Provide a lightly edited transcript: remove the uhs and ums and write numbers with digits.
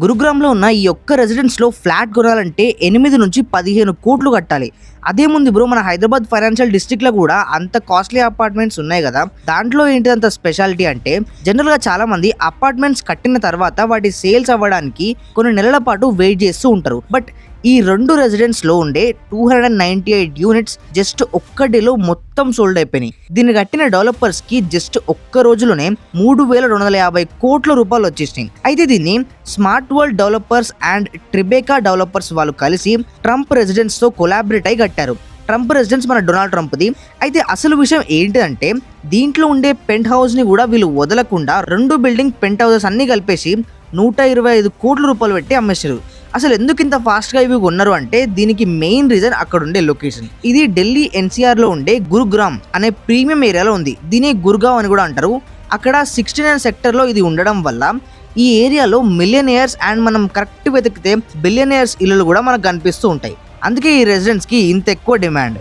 గురుగ్రామ్లో ఉన్న ఈ ఒక్క రెసిడెన్స్లో ఫ్లాట్ కొనాలంటే 8 నుంచి 15 కోట్లు కట్టాలి. అదే ముందు బ్రో మన హైదరాబాద్ ఫైనాన్షియల్ డిస్ట్రిక్ట్లో కూడా అంత కాస్ట్లీ అపార్ట్మెంట్స్ ఉన్నాయి కదా. దాంట్లో ఏంటి అంత స్పెషాలిటీ అంటే జనరల్గా చాలా మంది అపార్ట్మెంట్స్ కట్టిన తర్వాత వాటి సేల్స్ అవ్వడానికి కొన్ని నెలల పాటు వెయిట్ చేస్తూ ఉంటారు. బట్ ఈ 2 రెసిడెన్స్లో ఉండే 298 యూనిట్స్ జస్ట్ ఒక్క డేలో మొత్తం సోల్డ్ అయిపోయినాయి. దీన్ని కట్టిన డెవలపర్స్ కి జస్ట్ ఒక్క రోజులోనే 3,250 కోట్ల రూపాయలు వచ్చేసినాయి. అయితే దీన్ని smart world developers and Tribeca developers వాళ్ళు కలిసి ట్రంప్ రెసిడెన్స్ తో కొలాబరేట్ అయి కట్టారు. ట్రంప్ రెసిడెన్స్ మన డొనాల్డ్ ట్రంప్ది. అయితే అసలు విషయం ఏంటంటే దీంట్లో ఉండే పెంట్ హౌస్ ని కూడా వీళ్ళు వదలకుండా 2 బిల్డింగ్ పెంట్ హౌసెస్ అన్ని కలిపేసి 125 కోట్ల రూపాయలు పెట్టి అమ్మేశారు. అసలు ఎందుకు ఇంత ఫాస్ట్గా ఇవి కొన్నారు అంటే దీనికి మెయిన్ రీజన్ అక్కడ ఉండే లొకేషన్. ఇది ఢిల్లీ ఎన్సీఆర్ లో ఉండే గురుగ్రామ్ అనే ప్రీమియం ఏరియాలో ఉంది. దీని గుర్గావ్ అని కూడా అంటారు. అక్కడ 69 సెక్టర్లో ఇది ఉండడం వల్ల ఈ ఏరియాలో మిలియనియర్స్ అండ్ మనం కరెక్ట్ వెతికితే బిలియనియర్స్ ఇల్లులు కూడా మనకు కనిపిస్తూ ఉంటాయి. అందుకే ఈ రెసిడెన్స్ కి ఇంత ఎక్కువ డిమాండ్.